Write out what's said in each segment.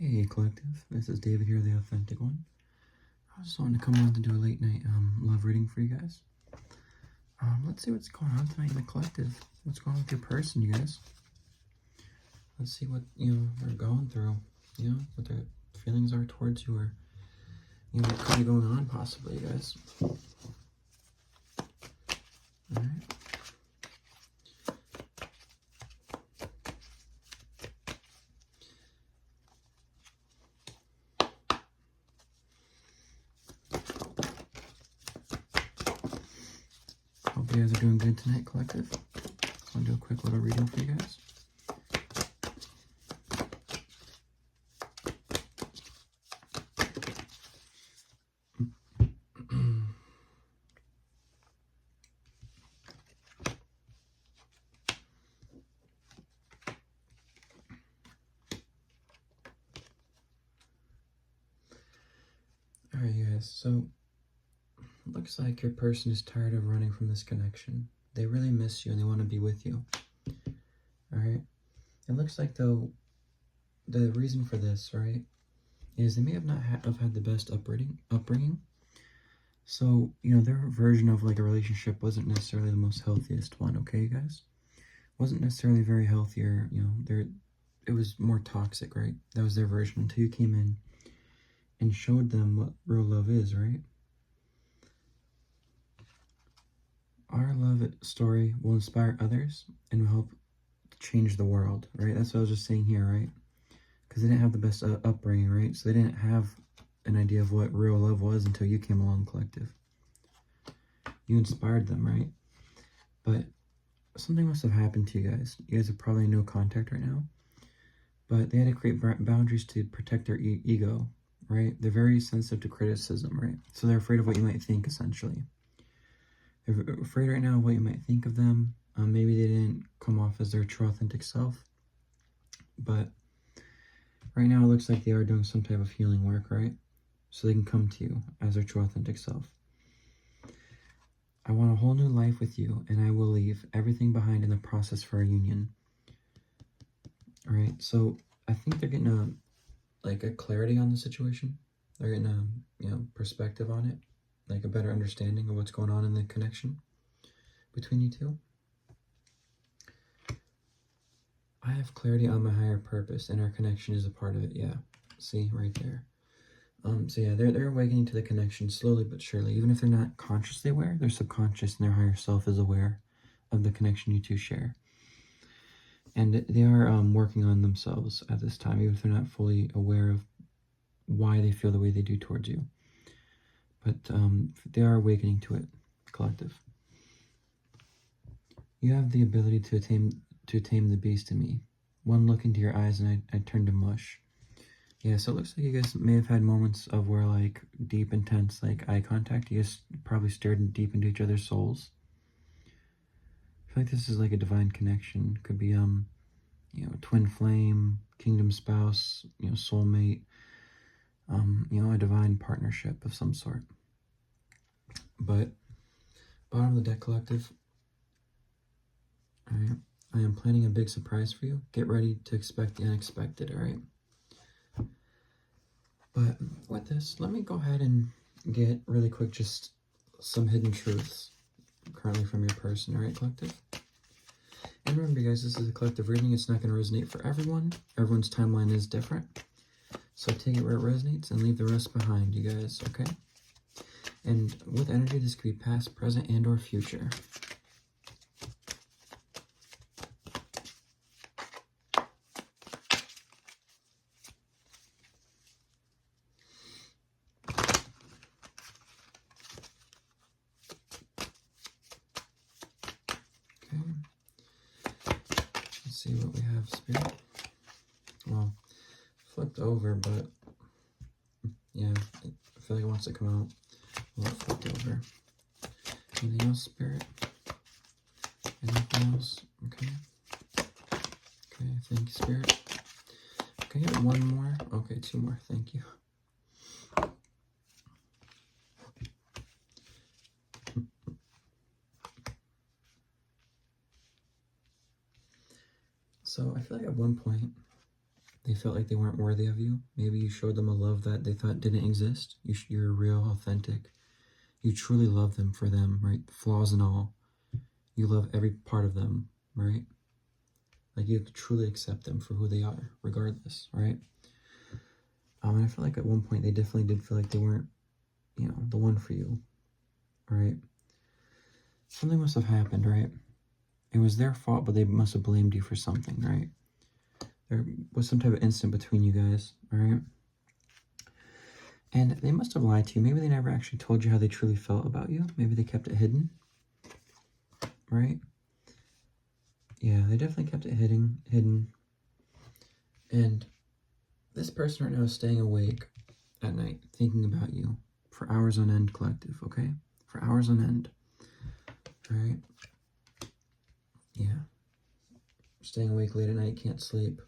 Hey Collective, this is David here, the Authentic One. I just wanted to come on to do a late night love reading for you guys. Let's see what's going on tonight in the Collective. What's going on with your person, you guys? Let's see what, they're going through, what their feelings are towards you, or, what could be going on possibly, you guys. Alright. Hope you guys are doing good tonight, Collective. Just want to do a quick little reading for you guys. Alright, you guys, so it looks like your person is tired of running from this connection. They really miss you and they want to be with you. Alright? It looks like, though, the reason for this, right, is they may have not have had the best upbringing. So, their version of, like, a relationship wasn't necessarily the most healthiest one, okay, you guys? Wasn't necessarily very healthy, or, it was more toxic, right? That was their version until you came in and showed them what real love is, right? Our love story will inspire others and will help change the world, right? That's what I was just saying here, right? Because they didn't have the best upbringing, right? So they didn't have an idea of what real love was until you came along, Collective. You inspired them, right? But something must have happened to you guys. You guys are probably in no contact right now. But they had to create boundaries to protect their ego, right? They're very sensitive to criticism, right? So they're afraid of what you might think, essentially. They're afraid right now of what you might think of them. Maybe they didn't come off as their true, authentic self. But right now it looks like they are doing some type of healing work, right? So they can come to you as their true, authentic self. I want a whole new life with you, and I will leave everything behind in the process for our union. All right, so I think they're getting a clarity on the situation. They're getting a perspective on it, like a better understanding of what's going on in the connection between you two. I have clarity on my higher purpose, and our connection is a part of it. Yeah, see right there. So yeah, they're awakening to the connection slowly but surely. Even if they're not consciously aware, their subconscious and their higher self is aware of the connection you two share. And they are working on themselves at this time, even if they're not fully aware of why they feel the way they do towards you. But they are awakening to it, Collective. You have the ability to tame the beast in me. One look into your eyes and I turn to mush. Yeah, so it looks like you guys may have had moments of where, like, deep, intense, like, eye contact. You guys probably stared deep into each other's souls. I feel like this is like a divine connection. Could be, twin flame, kingdom spouse, soulmate, a divine partnership of some sort. But, bottom of the deck, Collective. Alright, I am planning a big surprise for you. Get ready to expect the unexpected, alright? But with this, let me go ahead and get really quick just some hidden truths currently from your person, alright, Collective? And remember, guys, this is a collective reading. It's not going to resonate for everyone. Everyone's timeline is different. So take it where it resonates and leave the rest behind, you guys, okay? And with energy, this could be past, present, and or future. Let's see what we have, Spirit. Well, flipped over, but yeah, I feel like it wants to come out. Well, it flipped over. Anything else, Spirit? Anything else? Okay. Okay, thank you, Spirit. Can I get one more? Okay, two more. Thank you. So I feel like at one point, They felt like they weren't worthy of you. Maybe you showed them a love that they thought didn't exist. You're real, authentic. You truly love them for them, right? Flaws and all. You love every part of them, right? Like you truly accept them for who they are, regardless, right? And I feel like at one point they definitely did feel like they weren't, the one for you, right? Something must have happened, right? It was their fault, but they must have blamed you for something, right? There was some type of incident between you guys, all right? And they must have lied to you. Maybe they never actually told you how they truly felt about you. Maybe they kept it hidden, right? Yeah, they definitely kept it hidden. And this person right now is staying awake at night, thinking about you for hours on end, collective, okay? For hours on end, all right? Yeah. Staying awake late at night, can't sleep.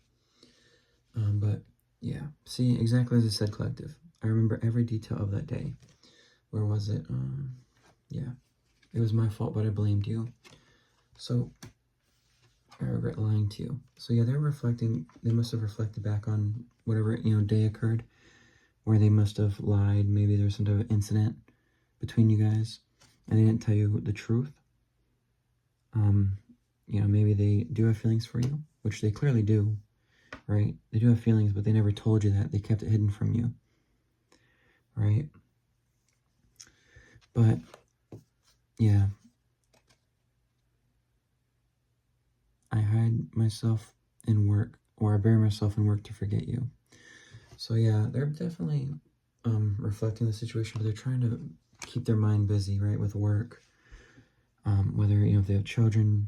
But yeah, see, exactly as I said, collective. I remember every detail of that day. Where was it? Yeah, it was my fault, but I blamed you. So I regret lying to you. So yeah, they must have reflected back on whatever, day occurred where they must have lied. Maybe there was some type of incident between you guys and they didn't tell you the truth. Maybe they do have feelings for you, which they clearly do, right? They do have feelings, but they never told you that. They kept it hidden from you, right? But yeah, I hide myself in work, or I bury myself in work to forget you. So yeah, they're definitely reflecting the situation, but they're trying to keep their mind busy, right, with work. Whether, if they have children,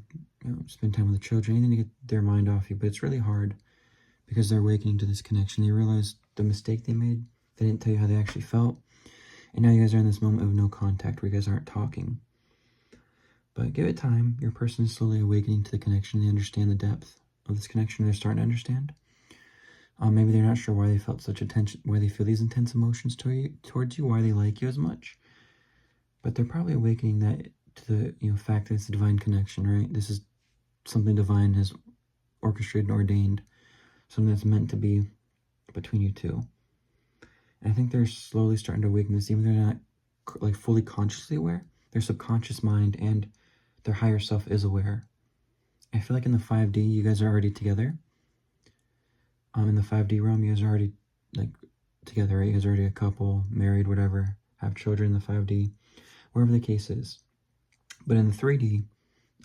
spend time with the children, anything to get their mind off you. But it's really hard because they're awakening to this connection. They realize the mistake they made. They didn't tell you how they actually felt. And now you guys are in this moment of no contact where you guys aren't talking. But give it time. Your person is slowly awakening to the connection. They understand the depth of this connection. They're starting to understand. Maybe they're not sure why they felt such attention, why they feel these intense emotions towards you, why they like you as much. But they're probably awakening that to the fact that it's a divine connection, right? This is something divine has orchestrated and ordained, something that's meant to be between you two. And I think they're slowly starting to awaken this, even though they're not like fully consciously aware. Their subconscious mind and their higher self is aware. I feel like in the 5D, you guys are already together. In the 5D realm, you guys are already like together, right? You guys are already a couple, married, whatever, have children in the 5D, wherever the case is. But in the 3D,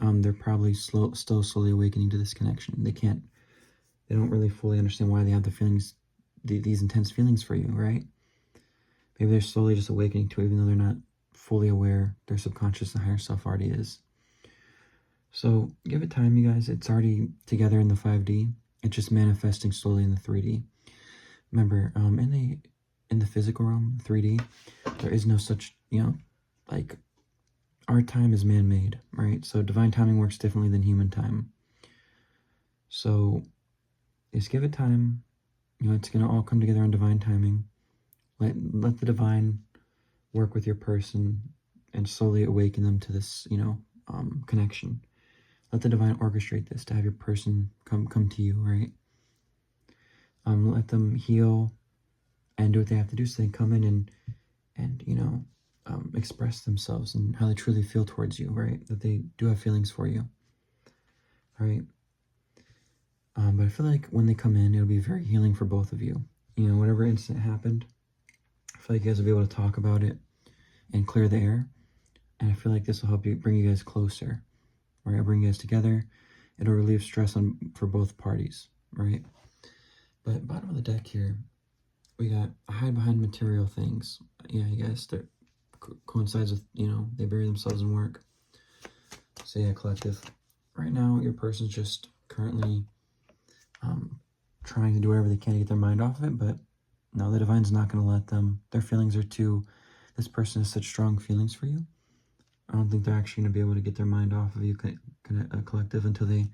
they're probably still slowly awakening to this connection. They don't really fully understand why they have the feelings, these intense feelings for you, right? Maybe they're slowly just awakening to it, even though they're not fully aware. Their subconscious and higher self already is. So give it time, you guys. It's already together in the 5D. It's just manifesting slowly in the 3D. Remember, in the physical realm, 3D, there is no such, like our time is man-made, right? So divine timing works differently than human time. So just give it time. It's going to all come together in divine timing. Let the divine work with your person and slowly awaken them to this, connection. Let the divine orchestrate this to have your person come to you, right? Let them heal and do what they have to do so they come in and express themselves and how they truly feel towards you, right? That they do have feelings for you, right? But I feel like when they come in, it'll be very healing for both of you. Whatever incident happened, I feel like you guys will be able to talk about it and clear the air. And I feel like this will help you bring you guys closer, right? It'll bring you guys together. It'll relieve stress for both parties, right? But bottom of the deck here, we got hide behind material things. Yeah, you guys, that coincides with, they bury themselves in work. So yeah, collective. Right now, your person's just currently trying to do whatever they can to get their mind off of it, but no, the divine's not going to let them. Their feelings are this person has such strong feelings for you. I don't think they're actually going to be able to get their mind off of you, collective, until they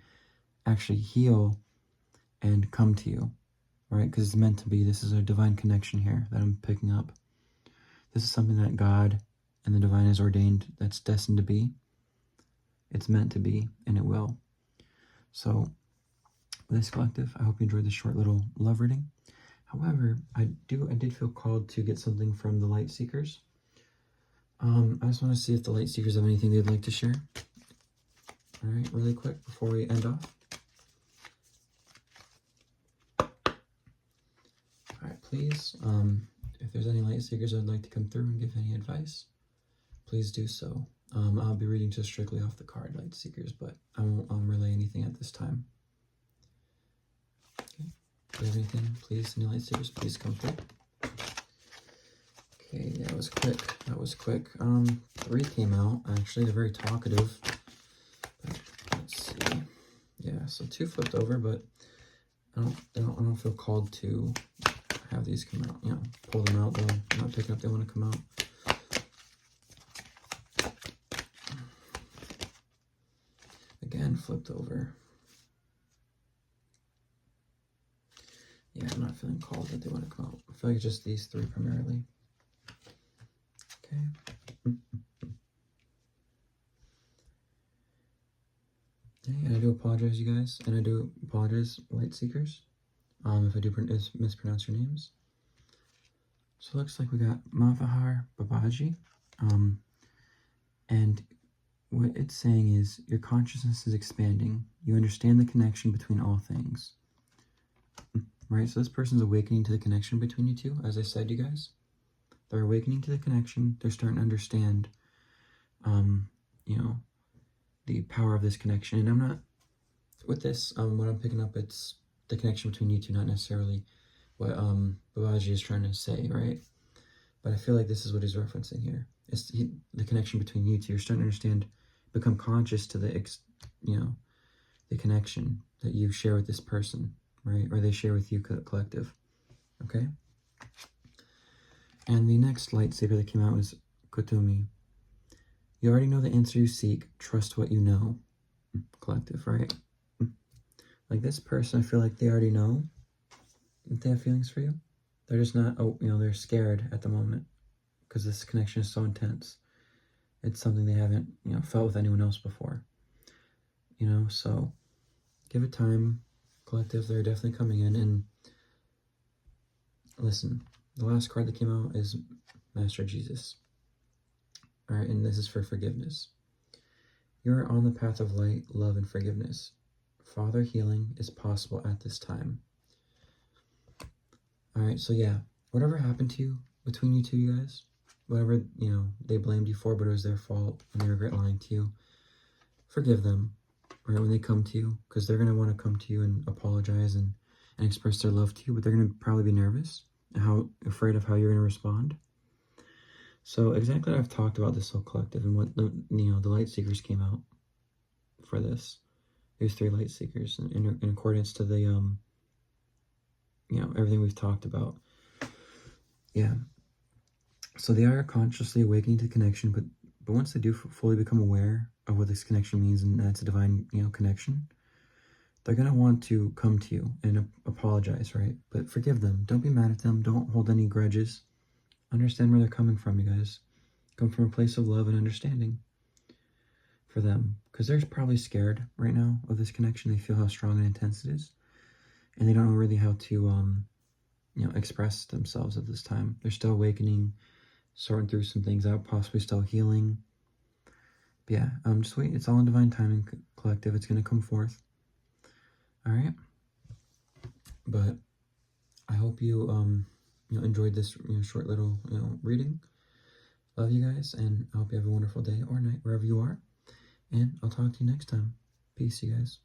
actually heal and come to you, right? Because it's meant to be. This is a divine connection here that I'm picking up. This is something that God and the divine has ordained, that's destined to be. It's meant to be, and it will. So this collective. I hope you enjoyed this short little love reading. However, I did feel called to get something from the Light Seekers. I just want to see if the Light Seekers have anything they'd like to share. All right, really quick before we end off. All right, please, if there's any Light Seekers that'd like to come through and give any advice, please do so. I'll be reading just strictly off the card, Light Seekers, but I won't relay anything at this time. Okay, if you have anything, please, any Light Seekers, please come through. Okay, that was quick. That was quick. 3 came out. Actually, they're very talkative. But let's see. Yeah, so 2 flipped over, but I don't feel called to have these come out. You know, pull them out. They're not picking up. They want to come out. Again, flipped over. Yeah, I'm not feeling called that they want to come out. I feel like it's just these 3 primarily. Okay. Okay, and I do apologize, you guys, and I do apologize, Light Seekers, if I do mispronounce your names. So it looks like we got Mavahar Babaji, and what it's saying is your consciousness is expanding. You understand the connection between all things. Right, so this person's awakening to the connection between you two, as I said, you guys. They're awakening to the connection. They're starting to understand, you know, the power of this connection. And I'm not, with this, what I'm picking up, it's the connection between you two, not necessarily what Babaji is trying to say, right? But I feel like this is what he's referencing here. It's the connection between you two. You're starting to understand, become conscious to the, you know, the connection that you share with this person, right? Or they share with you, collective, okay? And the next Light Seeker that came out was Kutumi. You already know the answer you seek. Trust what you know. Collective, right? Like this person, I feel like they already know that they have feelings for you. They're just not, you know, they're scared at the moment because this connection is so intense. It's something they haven't, you know, felt with anyone else before. You know, so give it time. Collective, they're definitely coming in. And listen, the last card that came out is Master Jesus. All right, and this is for forgiveness. You're on the path of light, love, and forgiveness. Father, healing is possible at this time. All right, so yeah, whatever happened to you, between you two, you guys, whatever, you know, they blamed you for, but it was their fault, and they regret lying to you, forgive them, right, when they come to you, because they're going to want to come to you and apologize and express their love to you, but they're going to probably be nervous and afraid of how you're going to respond. So exactly what I've talked about this whole collective and what the, you know, the Light Seekers came out for this. There's 3 Light Seekers in accordance to the, you know, everything we've talked about. Yeah. So they are consciously awakening to connection, but once they do fully become aware of what this connection means, and that's a divine, you know, connection, they're going to want to come to you and apologize, right? But forgive them. Don't be mad at them. Don't hold any grudges. Understand where they're coming from, you guys. Come from a place of love and understanding for them. Because they're probably scared right now of this connection. They feel how strong and intense it is. And they don't know really how to, you know, express themselves at this time. They're still awakening, sorting through some things out, possibly still healing. But yeah, just wait. It's all in divine timing, collective. It's going to come forth. All right. But I hope you, you know, enjoyed this, you know, short little, you know, reading. Love you guys, and I hope you have a wonderful day or night wherever you are. And I'll talk to you next time. Peace, you guys.